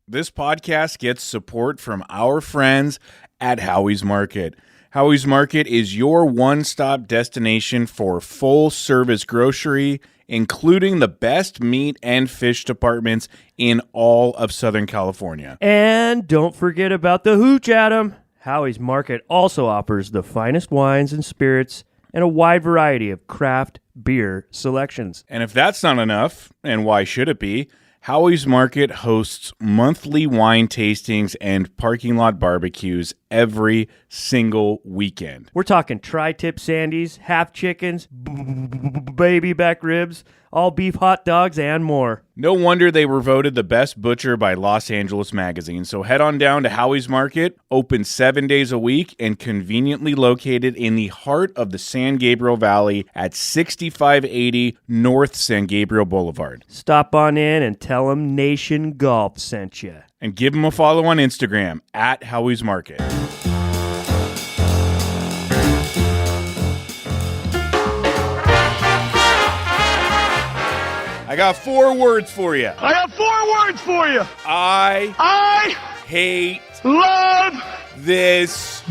This podcast gets support from our friends at Howie's Market. Howie's Market is your one-stop destination for full-service grocery, including the best meat and fish departments in all of Southern California. And don't forget about the hooch, Adam. Howie's Market also offers the finest wines and spirits and a wide variety of craft beer selections. And if that's not enough, and why should it be, Howie's Market hosts monthly wine tastings and parking lot barbecues every single weekend. We're talking tri-tip sandies, half chickens, baby back ribs, all beef hot dogs, and more. No wonder they were voted the best butcher by Los Angeles Magazine. So head on down to Howie's Market, open 7 days a week, and conveniently located in the heart of the San Gabriel Valley at 6580 North San Gabriel Boulevard. Stop on in and tell them Nation Golf sent you. And give them a follow on Instagram at Howie's Market. I got 4 words for you. I hate love this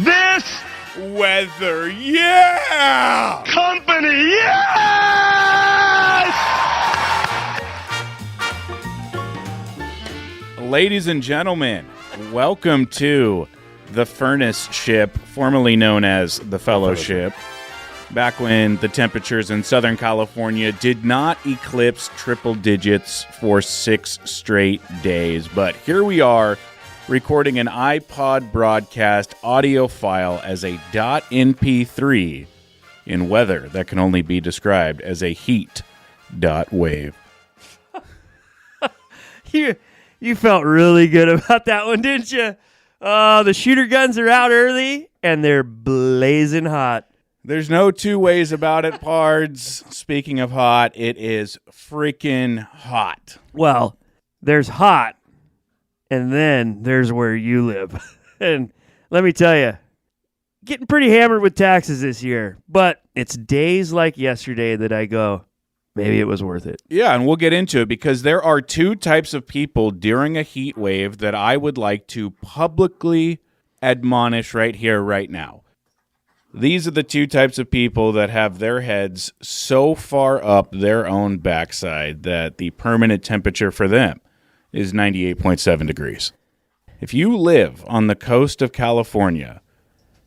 weather. Yeah! company. Yes! Ladies and gentlemen, welcome to the Furnace Ship, formerly known as the Fellowship. Back when the temperatures in Southern California did not eclipse triple digits for 6 straight days. But here we are, recording an iPod broadcast audio file as a .mp3 in weather that can only be described as a Heat.wav. You felt really good about that one, didn't you? The shooter guns are out early, and they're blazing hot. There's no two ways about it, Pards. Speaking of hot, it is freaking hot. Well, there's hot, and then there's where you live. And let me tell you, getting pretty hammered with taxes this year. But it's days like yesterday that I go, maybe it was worth it. Yeah, and we'll get into it because there are 2 types of people during a heat wave that I would like to publicly admonish right here, right now. These are the 2 types of people that have their heads so far up their own backside that the permanent temperature for them is 98.7 degrees. If you live on the coast of California,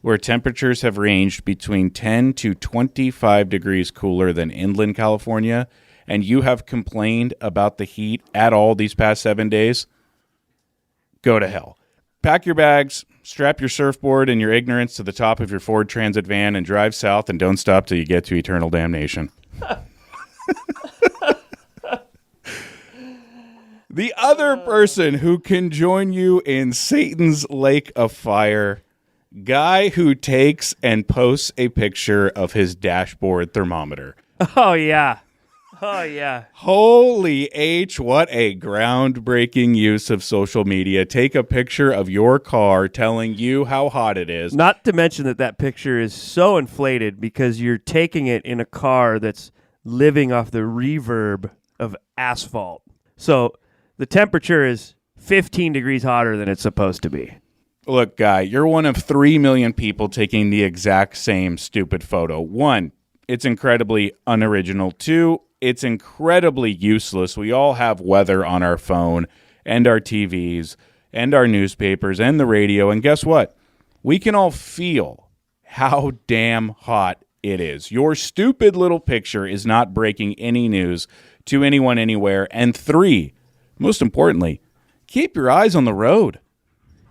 where temperatures have ranged between 10 to 25 degrees cooler than inland California, and you have complained about the heat at all these past 7 days, go to hell. Pack your bags, strap your surfboard and your ignorance to the top of your Ford Transit van and drive south and don't stop till you get to eternal damnation. The other person who can join you in Satan's lake of fire, guy who takes and posts a picture of his dashboard thermometer. Oh, yeah. Oh, yeah. Holy H, what a groundbreaking use of social media. Take a picture of your car telling you how hot it is. Not to mention that picture is so inflated because you're taking it in a car that's living off the reverb of asphalt. So the temperature is 15 degrees hotter than it's supposed to be. Look, guy, you're one of 3 million people taking the exact same stupid photo. 1, it's incredibly unoriginal. 2, it's incredibly useless. We all have weather on our phone and our TVs and our newspapers and the radio. And guess what? We can all feel how damn hot it is. Your stupid little picture is not breaking any news to anyone anywhere. And 3, most importantly, keep your eyes on the road.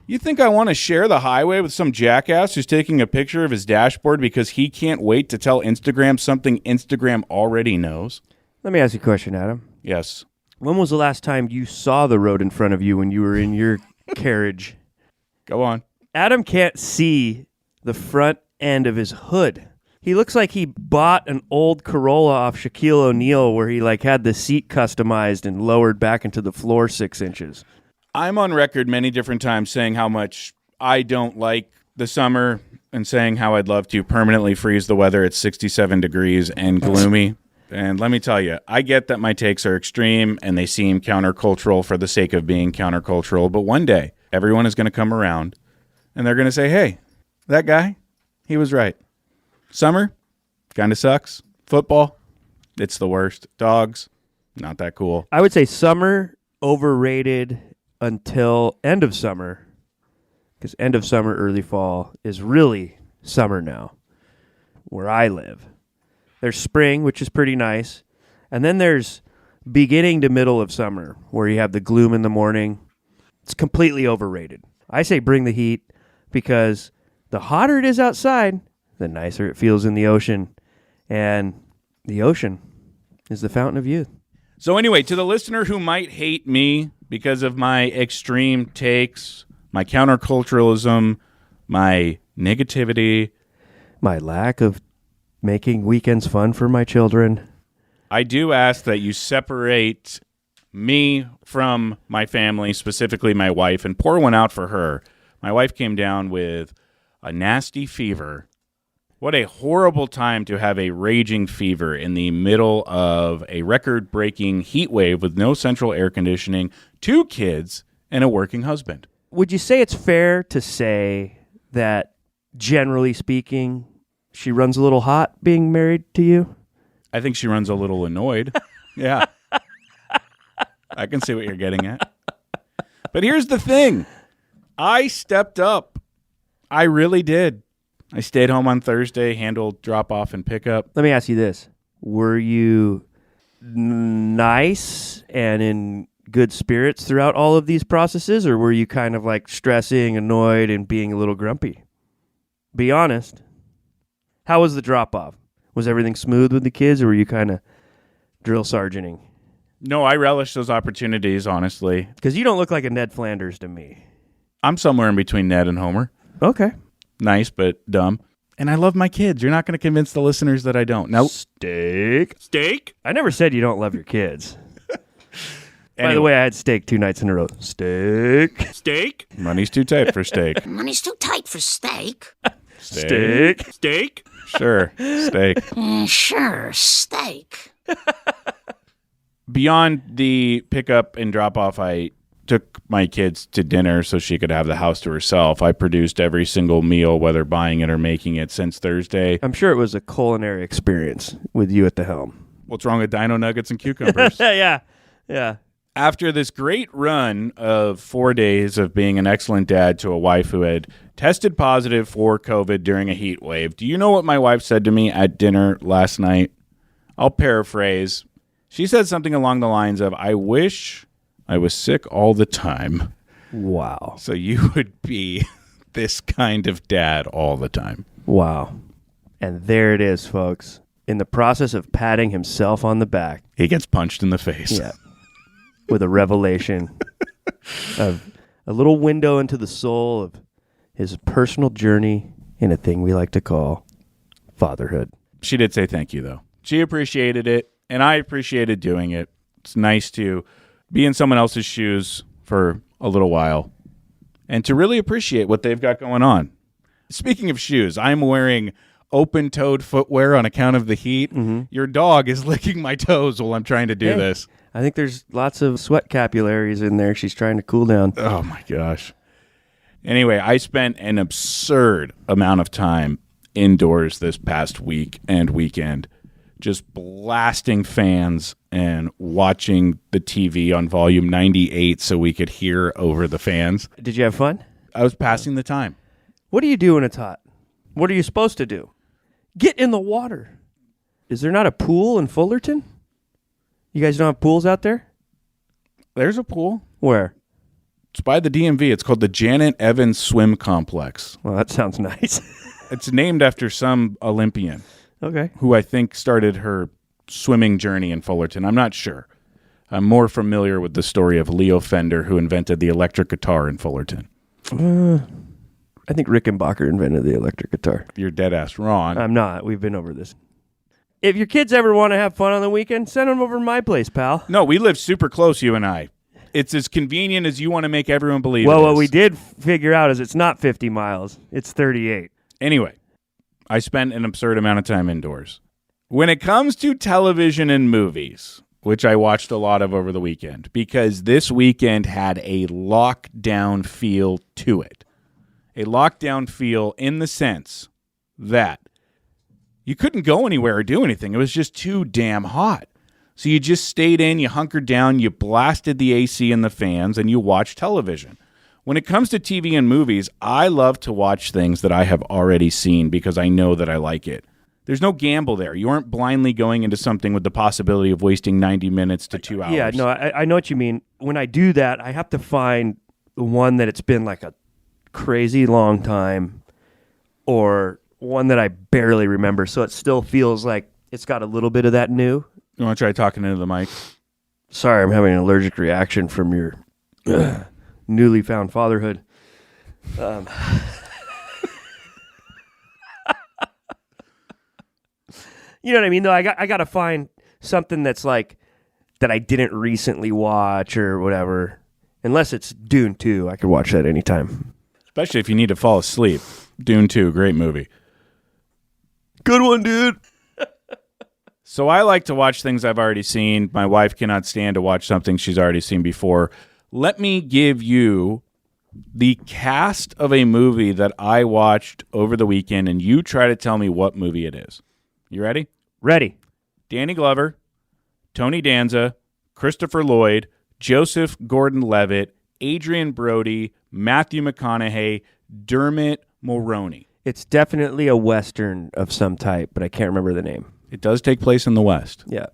You think I want to share the highway with some jackass who's taking a picture of his dashboard because he can't wait to tell Instagram something Instagram already knows? Let me ask you a question, Adam. Yes. When was the last time you saw the road in front of you when you were in your carriage? Go on. Adam can't see the front end of his hood. He looks like he bought an old Corolla off Shaquille O'Neal where he had the seat customized and lowered back into the floor 6 inches. I'm on record many different times saying how much I don't like the summer and saying how I'd love to permanently freeze the weather at 67 degrees and gloomy. And let me tell you, I get that my takes are extreme and they seem countercultural for the sake of being countercultural, but one day everyone is going to come around and they're going to say, hey, that guy, he was right. Summer, kind of sucks. Football, it's the worst. Dogs, not that cool. I would say summer overrated until end of summer, because end of summer, early fall is really summer now where I live. There's spring, which is pretty nice, and then there's beginning to middle of summer where you have the gloom in the morning. It's completely overrated. I say bring the heat, because the hotter it is outside, the nicer it feels in the ocean, and the ocean is the fountain of youth. So anyway, to the listener who might hate me because of my extreme takes, my counterculturalism, my negativity, my lack of making weekends fun for my children, I do ask that you separate me from my family, specifically my wife, and pour one out for her. My wife came down with a nasty fever. What a horrible time to have a raging fever in the middle of a record-breaking heat wave with no central air conditioning, 2 kids, and a working husband. Would you say it's fair to say that, generally speaking, she runs a little hot being married to you? I think she runs a little annoyed. Yeah. I can see what you're getting at. But here's the thing. I stepped up. I really did. I stayed home on Thursday, handled drop-off and pickup. Let me ask you this. Were you nice and in good spirits throughout all of these processes, or were you kind of like stressing, annoyed, and being a little grumpy? Be honest. How was the drop-off? Was everything smooth with the kids, or were you kind of drill sergeanting? No, I relish those opportunities, honestly. Because you don't look like a Ned Flanders to me. I'm somewhere in between Ned and Homer. Okay. Nice, but dumb. And I love my kids. You're not going to convince the listeners that I don't. Now, Steak? Steak? I never said you don't love your kids. Anyway. By the way, I had steak 2 nights in a row. Steak? Steak? Money's too tight for steak. Money's too tight for steak. Steak? Steak? Sure, steak. Sure, steak. Beyond the pickup and drop-off, I took my kids to dinner so she could have the house to herself. I produced every single meal, whether buying it or making it, since Thursday. I'm sure it was a culinary experience with you at the helm. What's wrong with dino nuggets and cucumbers? Yeah. After this great run of 4 days of being an excellent dad to a wife who had tested positive for COVID during a heat wave, do you know what my wife said to me at dinner last night? I'll paraphrase. She said something along the lines of, I wish I was sick all the time. Wow. So you would be this kind of dad all the time. Wow. And there it is, folks. In the process of patting himself on the back. He gets punched in the face. Yeah. With a revelation of a little window into the soul of his personal journey in a thing we like to call fatherhood. She did say thank you, though. She appreciated it, and I appreciated doing it. It's nice to be in someone else's shoes for a little while and to really appreciate what they've got going on. Speaking of shoes, I'm wearing open-toed footwear on account of the heat. Mm-hmm. Your dog is licking my toes while I'm trying to do this. I think there's lots of sweat capillaries in there. She's trying to cool down. Oh, my gosh. Anyway, I spent an absurd amount of time indoors this past week and weekend, just blasting fans and watching the TV on volume 98 so we could hear over the fans. Did you have fun? I was passing the time. What do you do when it's hot? What are you supposed to do? Get in the water. Is there not a pool in Fullerton? You guys don't have pools out there? There's a pool. Where? It's by the DMV. It's called the Janet Evans Swim Complex. Well, that sounds nice. It's named after some Olympian. Okay. Who I think started her swimming journey in Fullerton. I'm not sure. I'm more familiar with the story of Leo Fender, who invented the electric guitar in Fullerton. I think Rickenbacker invented the electric guitar. You're dead ass wrong. I'm not. We've been over this. If your kids ever want to have fun on the weekend, send them over to my place, pal. No, we live super close, you and I. It's as convenient as you want to make everyone believe. Well, it what is. we did figure out is it's not 50 miles. It's 38. Anyway, I spent an absurd amount of time indoors. When it comes to television and movies, which I watched a lot of over the weekend, because this weekend had a lockdown feel to it. A lockdown feel in the sense that you couldn't go anywhere or do anything. It was just too damn hot. So you just stayed in, you hunkered down, you blasted the AC and the fans, and you watched television. When it comes to TV and movies, I love to watch things that I have already seen because I know that I like it. There's no gamble there. You aren't blindly going into something with the possibility of wasting 90 minutes to 2 hours. Yeah, no, I know what you mean. When I do that, I have to find one that it's been like a crazy long time or one that I barely remember, so it still feels like it's got a little bit of that new. You want to try talking into the mic? Sorry, I'm having an allergic reaction from your newly found fatherhood. You know what I mean, though? I got to find something that's like that I didn't recently watch or whatever. Unless it's Dune 2, I could watch that anytime. Especially if you need to fall asleep. Dune 2, great movie. Good one, dude. So I like to watch things I've already seen. My wife cannot stand to watch something she's already seen before. Let me give you the cast of a movie that I watched over the weekend, and you try to tell me what movie it is. You ready? Ready. Danny Glover, Tony Danza, Christopher Lloyd, Joseph Gordon-Levitt, Adrian Brody, Matthew McConaughey, Dermot Mulroney. It's definitely a Western of some type, but I can't remember the name. It does take place in the West. Yeah.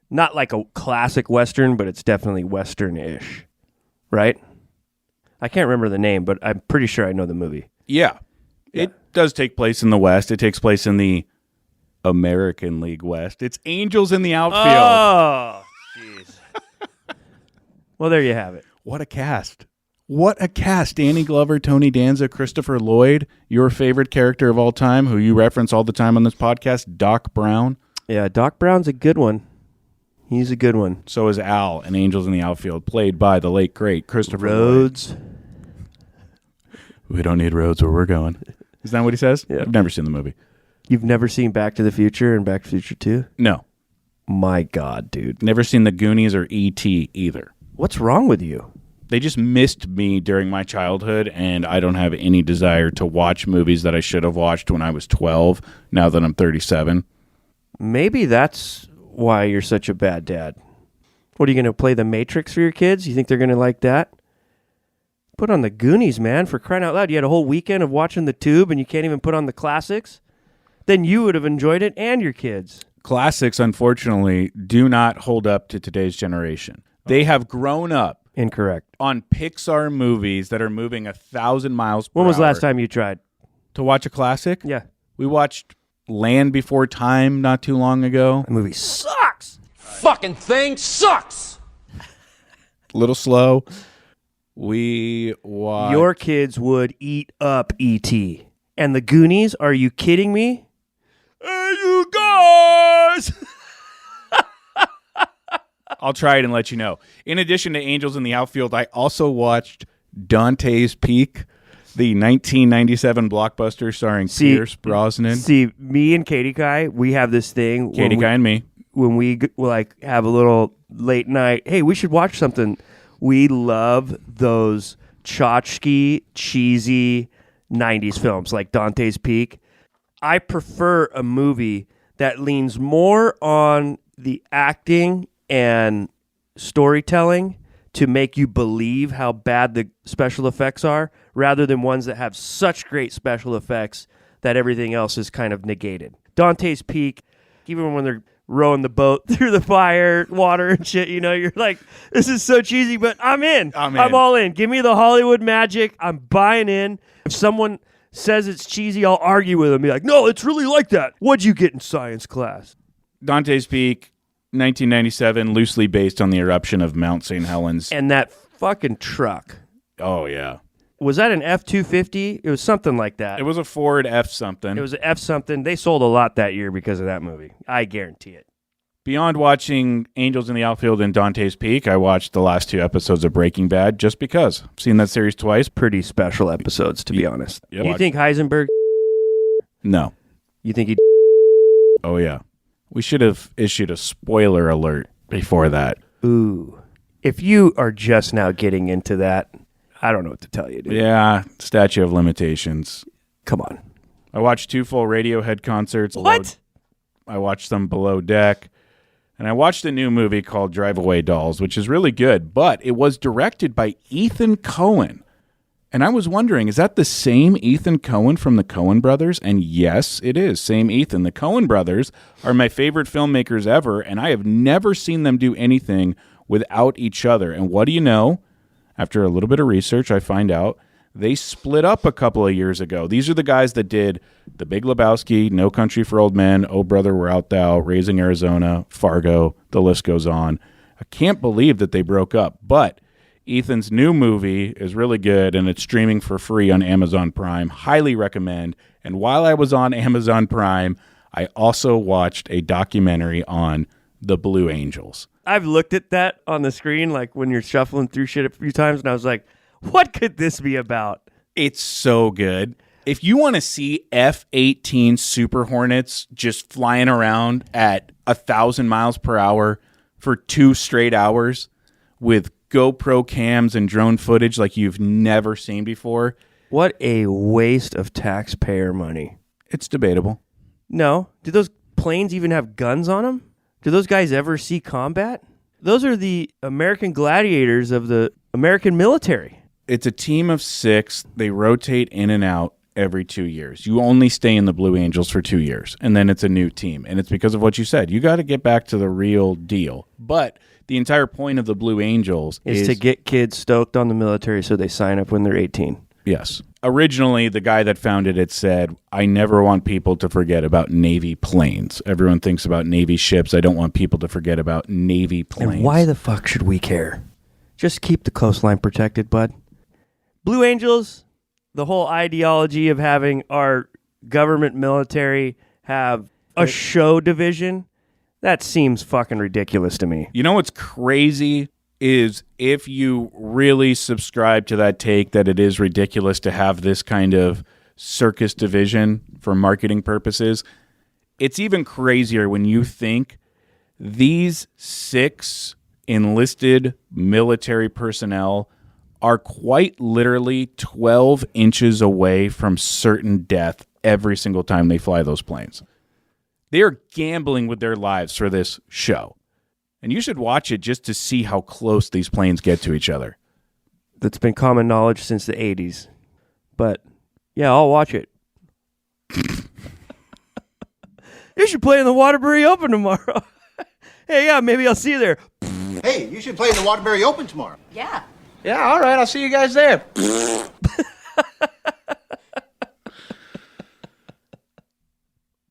Not like a classic Western, but it's definitely Western-ish. Right? I can't remember the name, but I'm pretty sure I know the movie. Yeah. It does take place in the West. It takes place in the American League West. It's Angels in the Outfield. Oh, jeez. Well, there you have it. What a cast. What a cast. Danny Glover, Tony Danza, Christopher Lloyd, your favorite character of all time, who you reference all the time on this podcast, Doc Brown. Yeah, Doc Brown's a good one. He's a good one. So is Al in Angels in the Outfield, played by the late, great Christopher Rhodes. Lloyd. We don't need roads where we're going. Isn't that what he says? Yeah. I've never seen the movie. You've never seen Back to the Future and Back to the Future 2? No. My God, dude. Never seen The Goonies or E.T. either. What's wrong with you? They just missed me during my childhood, and I don't have any desire to watch movies that I should have watched when I was 12, now that I'm 37. Maybe that's why you're such a bad dad. What, are you going to play The Matrix for your kids? You think they're going to like that? Put on The Goonies, man, for crying out loud. You had a whole weekend of watching The Tube, and you can't even put on the classics? Then you would have enjoyed it and your kids. Classics, unfortunately, do not hold up to today's generation. They have grown up Incorrect. on Pixar movies that are moving 1,000 miles per hour. When was the last time you tried? To watch a classic? Yeah. We watched Land Before Time not too long ago. That movie sucks. Fucking thing sucks. A little slow. We watched... Your kids would eat up E.T. And The Goonies, are you kidding me? Hey, you guys! I'll try it and let you know. In addition to Angels in the Outfield, I also watched Dante's Peak, the 1997 blockbuster starring Pierce Brosnan. See, me and Katie Kai, we have this thing. Katie Kai and me. When we like have a little late night, hey, we should watch something. We love those tchotchke, cheesy 90s films like Dante's Peak. I prefer a movie that leans more on the acting and storytelling to make you believe how bad the special effects are, rather than ones that have such great special effects that everything else is kind of negated. Dante's Peak, even when they're rowing the boat through the fire, water and shit, you know, you're like, this is so cheesy, but I'm in. I'm all in. Give me the Hollywood magic. I'm buying in. If someone says it's cheesy, I'll argue with them. Be like, no, it's really like that. What'd you get in science class? Dante's Peak, 1997, loosely based on the eruption of Mount St. Helens. And that fucking truck. Oh, yeah. Was that an F-250? It was something like that. It was a Ford F something. It was an F something. They sold a lot that year because of that movie. I guarantee it. Beyond watching Angels in the Outfield and Dante's Peak, I watched the last 2 episodes of Breaking Bad just because. I've seen that series twice. Pretty special episodes, to be honest. Yep. You think Heisenberg? No. You think he? Oh, yeah. We should have issued a spoiler alert before that. Ooh. If you are just now getting into that, I don't know what to tell you, dude. Yeah, statute of limitations. Come on. I watched 2 full Radiohead concerts. What? I watched them below deck. And I watched a new movie called Drive Away Dolls, which is really good, but it was directed by Ethan Coen. And I was wondering, is that the same Ethan Coen from the Coen brothers? And yes, it is. Same Ethan. The Coen brothers are my favorite filmmakers ever, and I have never seen them do anything without each other. And what do you know? After a little bit of research, I find out they split up a couple of years ago. These are the guys that did The Big Lebowski, No Country for Old Men, Oh Brother, Where Art Thou, Raising Arizona, Fargo, the list goes on. I can't believe that they broke up, but Ethan's new movie is really good, and it's streaming for free on Amazon Prime. Highly recommend. And while I was on Amazon Prime, I also watched a documentary on the Blue Angels. I've looked at that on the screen, like when you're shuffling through shit a few times, and I was like, what could this be about? It's so good. If you want to see F-18 Super Hornets just flying around at 1,000 miles per hour for 2 straight hours with GoPro cams and drone footage like you've never seen before. What a waste of taxpayer money. It's debatable. No. Do those planes even have guns on them? Do those guys ever see combat? Those are the American gladiators of the American military. It's a team of 6. They rotate in and out every 2 years. You only stay in the Blue Angels for 2 years, and then it's a new team. And it's because of what you said. You got to get back to the real deal. But the entire point of the Blue Angels is to get kids stoked on the military so they sign up when they're 18. Yes. Originally, the guy that founded it said, I never want people to forget about Navy planes. Everyone thinks about Navy ships. I don't want people to forget about Navy planes. And why the fuck should we care? Just keep the coastline protected, bud. Blue Angels, the whole ideology of having our government military have a show division, that seems fucking ridiculous to me. You know what's crazy is if you really subscribe to that take that it is ridiculous to have this kind of circus division for marketing purposes, it's even crazier when you think these 6 enlisted military personnel are quite literally 12 inches away from certain death every single time they fly those planes. They are gambling with their lives for this show. And you should watch it just to see how close these planes get to each other. That's been common knowledge since the 80s. But, yeah, I'll watch it. You should play in the Waterbury Open tomorrow. Hey, yeah, maybe I'll see you there. Hey, you should play in the Waterbury Open tomorrow. Yeah. Yeah, all right, I'll see you guys there.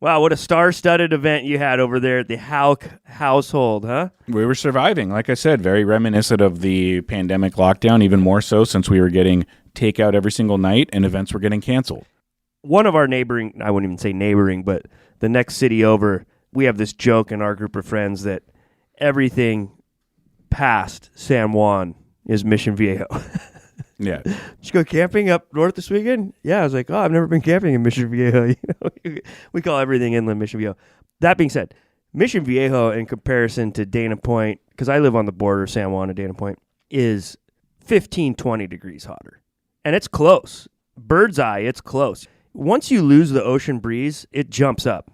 Wow, what a star-studded event you had over there at the Hawk household, huh? We were surviving. Like I said, very reminiscent of the pandemic lockdown, even more so since we were getting takeout every single night and events were getting canceled. One of our neighboring, I wouldn't even say neighboring, but the next city over, we have this joke in our group of friends that everything past San Juan is Mission Viejo. Yeah. Did you go camping up north this weekend? Yeah, I was like, I've never been camping in Mission Viejo. We call everything inland Mission Viejo. That being said, Mission Viejo in comparison to Dana Point, because I live on the border, San Juan and Dana Point, is 15, 20 degrees hotter. And it's close. Bird's eye, it's close. Once you lose the ocean breeze, it jumps up.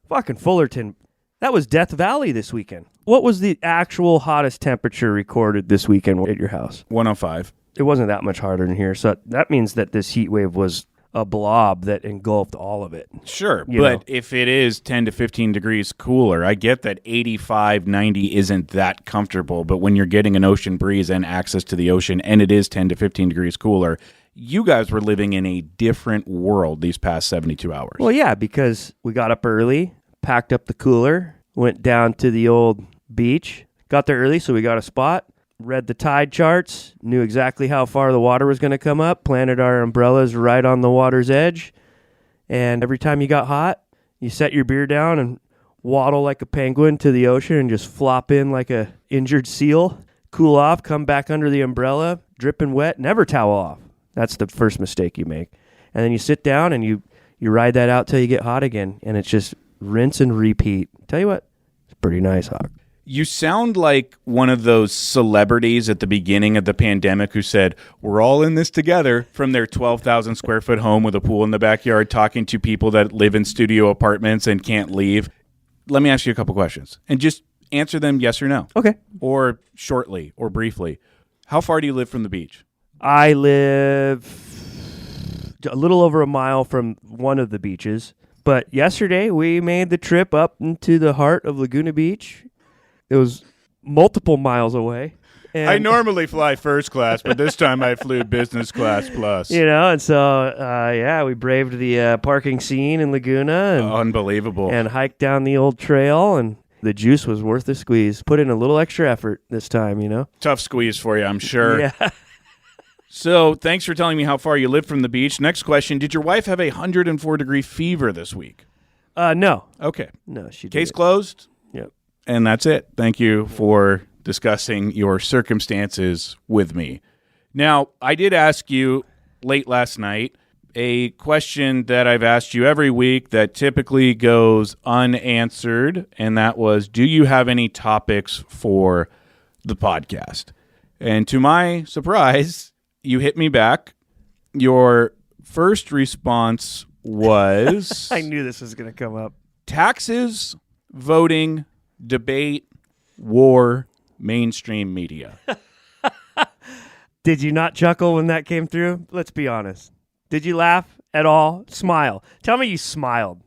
Fucking Fullerton. That was Death Valley this weekend. What was the actual hottest temperature recorded this weekend at your house? 105. It wasn't that much harder than here. So that means that this heat wave was a blob that engulfed all of it. Sure, You but know. if it is 10 to 15 degrees cooler, I get that 85, 90 isn't that comfortable, but when you're getting an ocean breeze and access to the ocean and it is 10 to 15 degrees cooler, you guys were living in a different world these past 72 hours. Well, yeah, because we got up early, packed up the cooler, went down to the old beach, got there early so we got a spot, read the tide charts, knew exactly how far the water was going to come up, planted our umbrellas right on the water's edge, and every time you got hot, you set your beer down and waddle like a penguin to the ocean and just flop in like a injured seal, cool off, come back under the umbrella, dripping wet, never towel off. That's the first mistake you make. And then you sit down and you ride that out till you get hot again, and it's just rinse and repeat. Tell you what, pretty nice, Hawk. You sound like one of those celebrities at the beginning of the pandemic who said, we're all in this together, from their 12,000 square foot home with a pool in the backyard, talking to people that live in studio apartments and can't leave. Let me ask you a couple questions and just answer them yes or no. Okay. Or shortly or briefly. How far do you live from the beach? I live a little over a mile from one of the beaches. But yesterday we made the trip up into the heart of Laguna Beach. It was multiple miles away. And, I normally fly first class, but this time I flew business class plus. And so, we braved the parking scene in Laguna. And, Unbelievable. And hiked down the old trail, and the juice was worth the squeeze. Put in a little extra effort this time, Tough squeeze for you, I'm sure. Yeah. So thanks for telling me how far you live from the beach. Next question, did your wife have 104-degree fever this week? No. Okay. No, she didn't. Case closed? Yep. And that's it. Thank you for discussing your circumstances with me. Now, I did ask you late last night a question that I've asked you every week that typically goes unanswered, and that was, do you have any topics for the podcast? And to my surprise, you hit me back. Your first response was... I knew this was going to come up. Taxes, voting, debate, war, mainstream media. Did you not chuckle when that came through? Let's be honest. Did you laugh at all? Smile. Tell me you smiled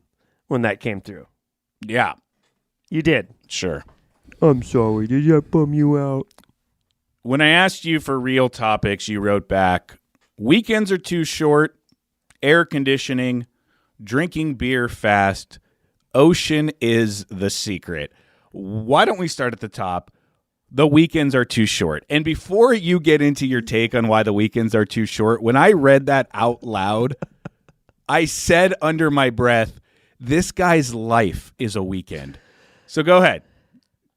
when that came through. Yeah, You did. sure. I'm sorry. Did I bum you out? When I asked you for real topics, you wrote back, weekends are too short, air conditioning, drinking beer fast, ocean is the secret. Why don't we start at the top? The weekends are too short. And before you get into your take on why the weekends are too short, when I read that out loud, I said under my breath, this guy's life is a weekend. So go ahead.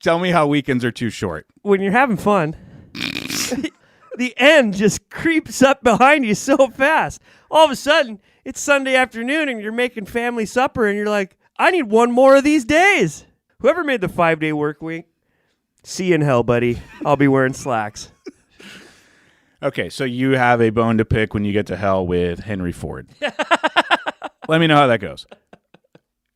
Tell me how weekends are too short. When you're having fun, the end just creeps up behind you so fast. All of a sudden, it's Sunday afternoon and you're making family supper and you're like, I need one more of these days. Whoever made the 5-day work week, see you in hell, buddy. I'll be wearing slacks. Okay, so you have a bone to pick when you get to hell with Henry Ford. Let me know how that goes.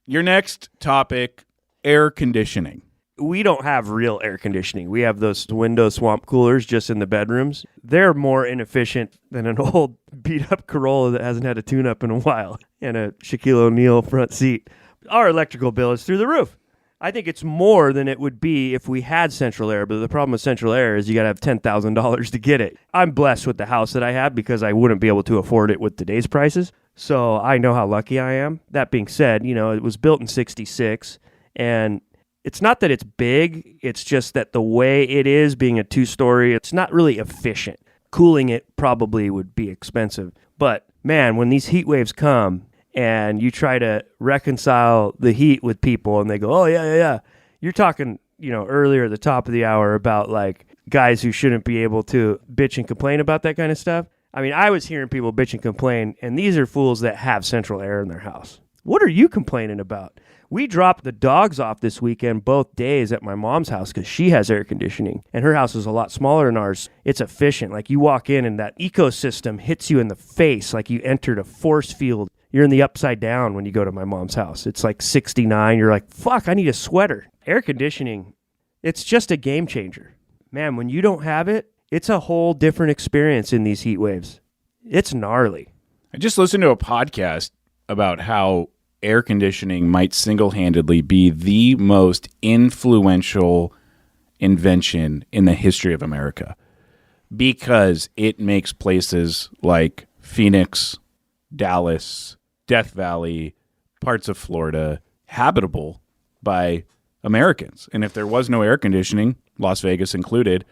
Your next topic, air conditioning. We don't have real air conditioning. We have those window swamp coolers just in the bedrooms. They're more inefficient than an old beat-up Corolla that hasn't had a tune-up in a while and a Shaquille O'Neal front seat. Our electrical bill is through the roof. I think it's more than it would be if we had central air, but the problem with central air is you got to have $10,000 to get it. I'm blessed with the house that I have because I wouldn't be able to afford it with today's prices, so I know how lucky I am. That being said, it was built in 66, and it's not that it's big, it's just that the way it is, being a 2-story, it's not really efficient. Cooling it probably would be expensive, but man, when these heat waves come, and you try to reconcile the heat with people and they go, oh, yeah. You're talking, earlier at the top of the hour about like guys who shouldn't be able to bitch and complain about that kind of stuff. I mean, I was hearing people bitch and complain, and these are fools that have central air in their house. What are you complaining about? We dropped the dogs off this weekend both days at my mom's house because she has air conditioning, and her house is a lot smaller than ours. It's efficient. Like you walk in and that ecosystem hits you in the face like you entered a force field. You're in the upside down when you go to my mom's house. It's like 69. You're like, fuck, I need a sweater. Air conditioning, it's just a game changer. Man, when you don't have it, it's a whole different experience in these heat waves. It's gnarly. I just listened to a podcast about how air conditioning might single-handedly be the most influential invention in the history of America because it makes places like Phoenix, Dallas, Death Valley, parts of Florida habitable by Americans. And if there was no air conditioning, Las Vegas included,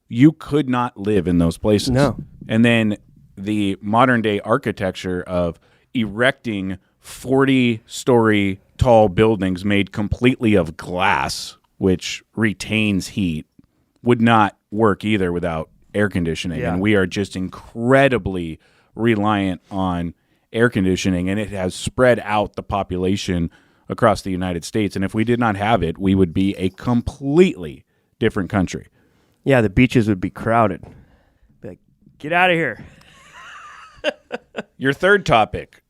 you could not live in those places. No. And then the modern day architecture of erecting 40-story tall buildings made completely of glass, which retains heat, would not work either without air conditioning. Yeah. And we are just incredibly reliant on air conditioning, and it has spread out the population across the United States. And if we did not have it, we would be a completely different country. Yeah, the beaches would be crowded. Be like, get out of here. Your third topic,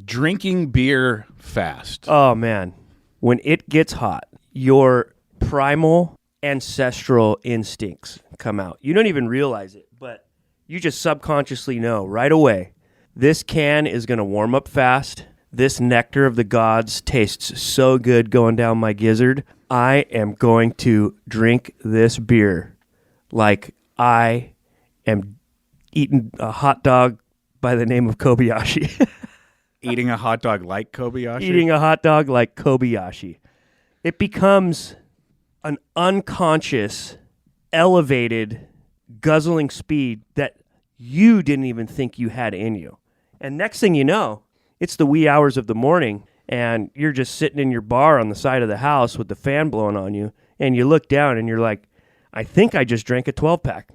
drinking beer fast. Oh, man. When it gets hot, your primal ancestral instincts come out. You don't even realize it, but you just subconsciously know right away. This can is going to warm up fast. This nectar of the gods tastes so good going down my gizzard. I am going to drink this beer like I am eating a hot dog by the name of Kobayashi. Eating a hot dog like Kobayashi? Eating a hot dog like Kobayashi. It becomes an unconscious, elevated, guzzling speed that you didn't even think you had in you. And next thing you know, it's the wee hours of the morning, and you're just sitting in your bar on the side of the house with the fan blowing on you, and you look down and you're like, I think I just drank a 12-pack.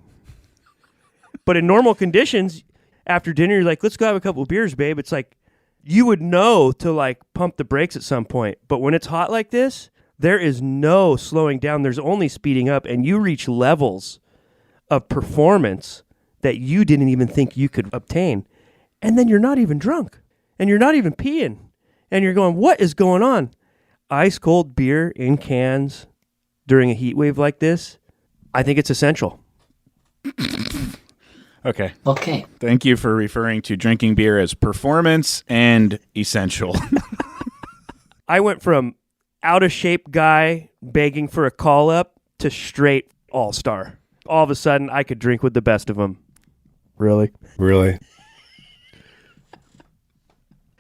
But in normal conditions, after dinner, you're like, let's go have a couple of beers, babe. It's like, you would know to like pump the brakes at some point. But when it's hot like this, there is no slowing down. There's only speeding up, and you reach levels of performance that you didn't even think you could obtain. And then you're not even drunk, and you're not even peeing, and you're going, what is going on? Ice cold beer in cans during a heat wave like this, I think it's essential. Okay. Okay. Thank you for referring to drinking beer as performance and essential. I went from out-of-shape guy begging for a call-up to straight all-star. All of a sudden, I could drink with the best of them. Really?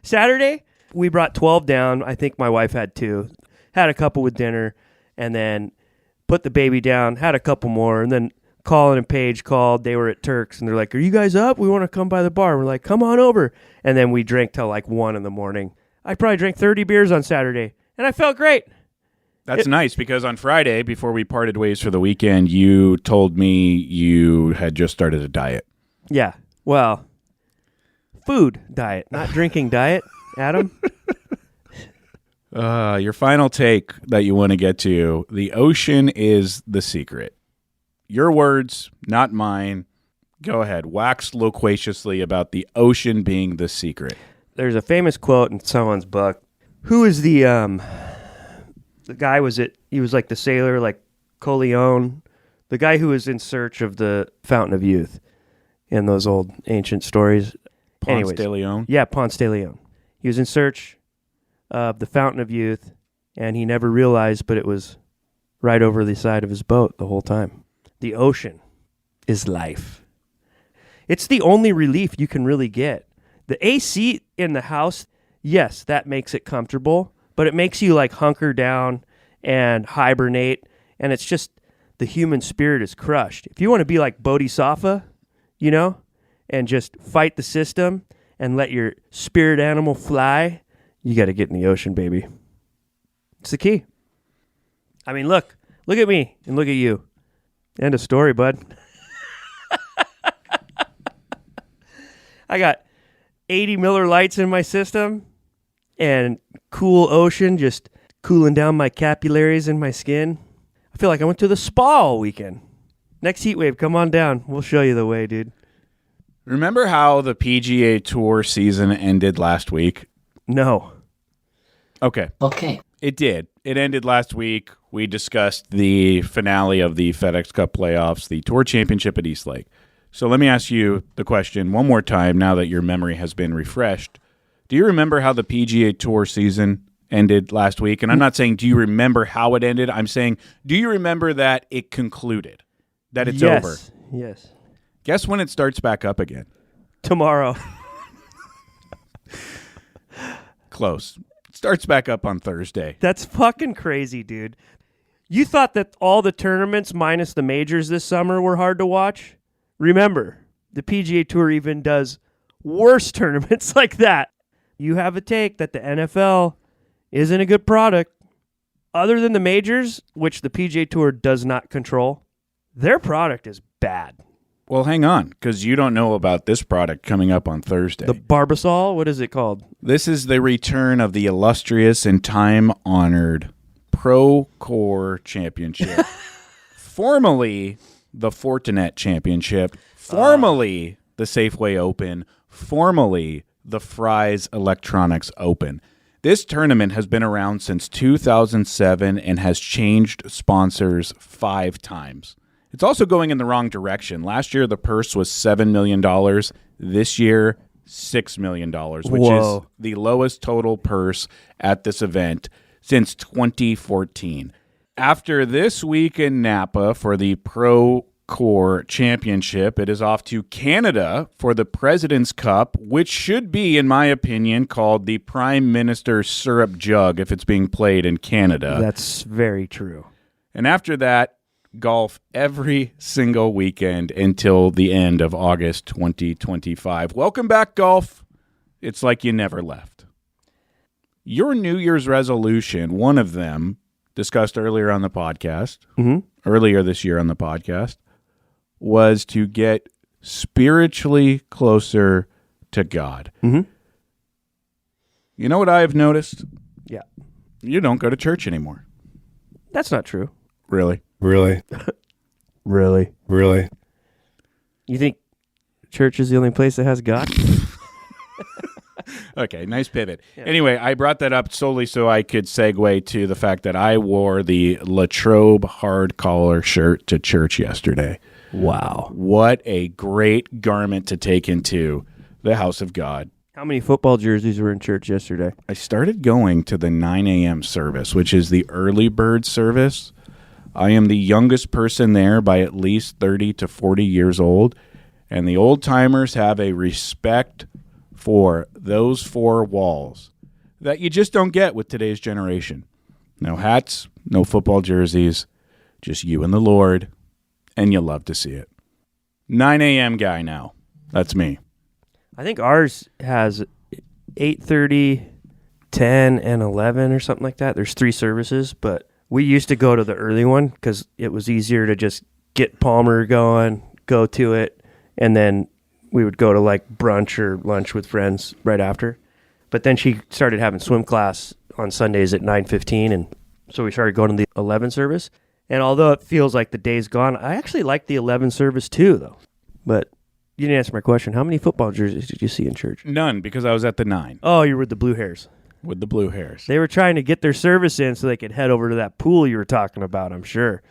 Saturday, we brought 12 down. I think my wife had 2. Had a couple with dinner, and then put the baby down, had a couple more, and then Colin and Paige called. They were at Turk's, and they're like, are you guys up? We want to come by the bar. We're like, come on over. And then we drank till like 1 in the morning. I probably drank 30 beers on Saturday, and I felt great. That's nice, because on Friday, before we parted ways for the weekend, you told me you had just started a diet. Yeah, well, food diet, not drinking diet, Adam. Your final take that you want to get to, the ocean is the secret. Your words, not mine. Go ahead. Wax loquaciously about the ocean being the secret. There's a famous quote in someone's book. Who is the guy, he was like the sailor, like Coleon, the guy who was in search of the Fountain of Youth in those old ancient stories. Ponce de Leon? Yeah, Ponce de Leon. He was in search of the Fountain of Youth, and he never realized, but it was right over the side of his boat the whole time. The ocean is life. It's the only relief you can really get. The AC in the house, yes, that makes it comfortable, but it makes you like hunker down and hibernate, and it's just the human spirit is crushed. If you want to be like Bodhisattva, you know, and just fight the system and let your spirit animal fly, you got to get in the ocean, baby. It's the key. I mean, look at me and look at you. End of story, bud. I got 80 Miller Lights in my system and cool ocean just cooling down my capillaries in my skin. I feel like I went to the spa all weekend. Next heat wave, come on down. We'll show you the way, dude. Remember how the PGA Tour season ended last week? No. Okay. Okay. It did. It ended last week. We discussed the finale of the FedEx Cup playoffs, the Tour Championship at East Lake. So let me ask you the question one more time now that your memory has been refreshed. Do you remember how the PGA Tour season ended last week? And I'm not saying do you remember how it ended. I'm saying do you remember that it concluded, that it's over? Yes. Guess when it starts back up again? Tomorrow. Close. It starts back up on Thursday. That's fucking crazy, dude. You thought that all the tournaments minus the majors this summer were hard to watch? Remember, the PGA Tour even does worse tournaments like that. You have a take that the NFL isn't a good product. Other than the majors, which the PGA Tour does not control, their product is bad. Well, hang on, because you don't know about this product coming up on Thursday. The Barbasol? What is it called? This is the return of the illustrious and time-honored Pro Core Championship. Formerly the Fortinet Championship. Formerly the Safeway Open. Formerly the Fry's Electronics Open. This tournament has been around since 2007 and has changed sponsors 5 times. It's also going in the wrong direction. Last year, the purse was $7 million. This year, $6 million, which Whoa. is the lowest total purse at this event since 2014. After this week in Napa for the Pro Core Championship, it is off to Canada for the President's Cup, which should be, in my opinion, called the Prime Minister's Syrup Jug if it's being played in Canada. That's very true. And after that, golf every single weekend until the end of August 2025. Welcome back, golf. It's like you never left. Your New Year's resolution, one of them, discussed earlier on the podcast, earlier this year on the podcast, was to get spiritually closer to God. Mm-hmm. You know what I have noticed? Yeah. You don't go to church anymore. That's not true. Really? Really? Really? Really? You think church is the only place that has God? Okay, nice pivot. Yeah. Anyway, I brought that up solely so I could segue to the fact that I wore the Latrobe hard collar shirt to church yesterday. Wow. What a great garment to take into the house of God. How many football jerseys were in church yesterday? I started going to the 9 a.m. service, which is the early bird service. I am the youngest person there by at least 30 to 40 years old, and the old-timers have a respect for those 4 walls that you just don't get with today's generation. No hats, no football jerseys, just you and the Lord, and you love to see it. 9 a.m. guy now. That's me. I think ours has 8:30, 10, and 11 or something like that. There's 3 services, but we used to go to the early one because it was easier to just get Palmer going, go to it, and then we would go to like brunch or lunch with friends right after. But then she started having swim class on Sundays at 9:15, and so we started going to the 11 service. And although it feels like the day's gone, I actually like the 11 service too, though. But you didn't answer my question. How many football jerseys did you see in church? None, because I was at the 9. Oh, you were with the Blue Hairs. With the blue hairs. They were trying to get their service in so they could head over to that pool you were talking about, I'm sure.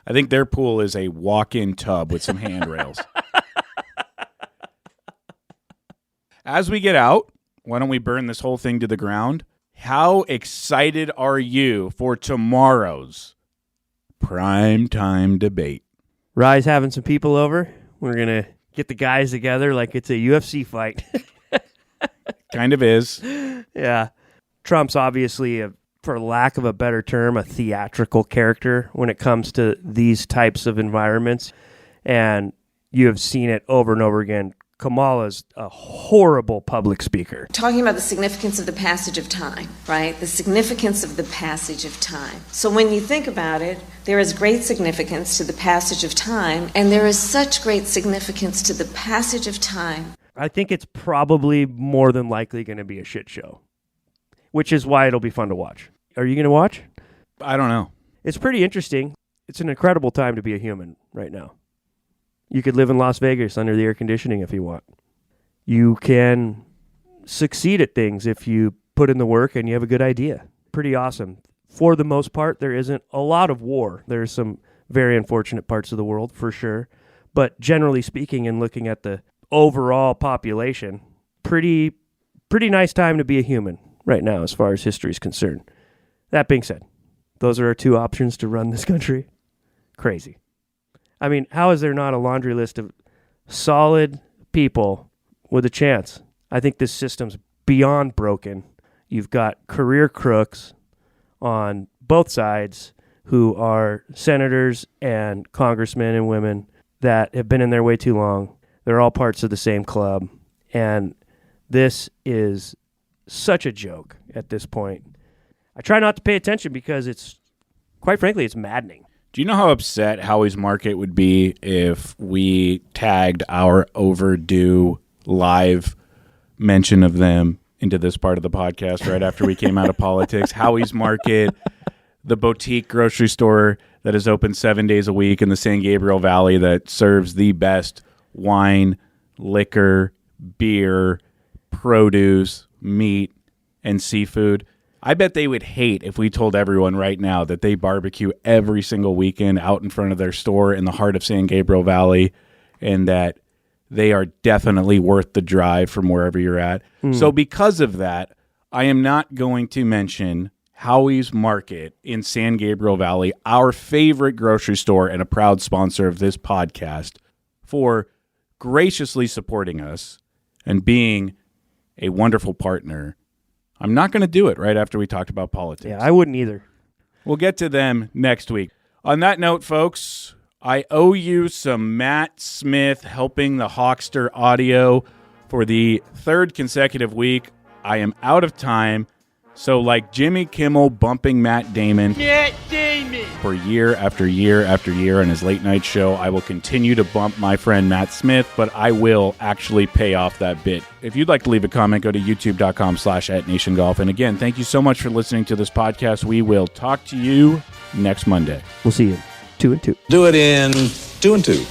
I think their pool is a walk-in tub with some handrails. As we get out, why don't we burn this whole thing to the ground? How excited are you for tomorrow's primetime debate? Rye's having some people over. We're going to get the guys together like it's a UFC fight. Kind of is. Yeah. Trump's obviously, for lack of a better term, a theatrical character when it comes to these types of environments. And you have seen it over and over again. Kamala's a horrible public speaker. Talking about the significance of the passage of time, right? The significance of the passage of time. So when you think about it, there is great significance to the passage of time, and there is such great significance to the passage of time. I think it's probably more than likely going to be a shit show, which is why it'll be fun to watch. Are you going to watch? I don't know. It's pretty interesting. It's an incredible time to be a human right now. You could live in Las Vegas under the air conditioning if you want. You can succeed at things if you put in the work and you have a good idea. Pretty awesome. For the most part, there isn't a lot of war. There's some very unfortunate parts of the world, for sure. But generally speaking, and looking at the overall population, pretty nice time to be a human right now as far as history is concerned. That being said, those are our 2 options to run this country. Crazy. I mean, how is there not a laundry list of solid people with a chance? I think this system's beyond broken. You've got career crooks on both sides who are senators and congressmen and women that have been in there way too long. They're all parts of the same club. And this is such a joke at this point. I try not to pay attention because it's, quite frankly, it's maddening. Do you know how upset Howie's Market would be if we tagged our overdue live mention of them into this part of the podcast right after we came out of politics? Howie's Market, the boutique grocery store that is open 7 days a week in the San Gabriel Valley that serves the best wine, liquor, beer, produce, meat, and seafood. I bet they would hate if we told everyone right now that they barbecue every single weekend out in front of their store in the heart of San Gabriel Valley, and that they are definitely worth the drive from wherever you're at. So because of that, I am not going to mention Howie's Market in San Gabriel Valley, our favorite grocery store and a proud sponsor of this podcast, for graciously supporting us and being a wonderful partner. I'm not going to do it right after we talked about politics. Yeah, I wouldn't either. We'll get to them next week. On that note, folks, I owe you some Matt Smith helping the Hawkster audio for the third consecutive week. I am out of time. So like Jimmy Kimmel bumping Matt Damon for year after year after year on his late night show, I will continue to bump my friend Matt Smith, but I will actually pay off that bit. If you'd like to leave a comment, go to youtube.com/@NationGolf. And again, thank you so much for listening to this podcast. We will talk to you next Monday. We'll see you 2 and 2. Do it in 2 and 2.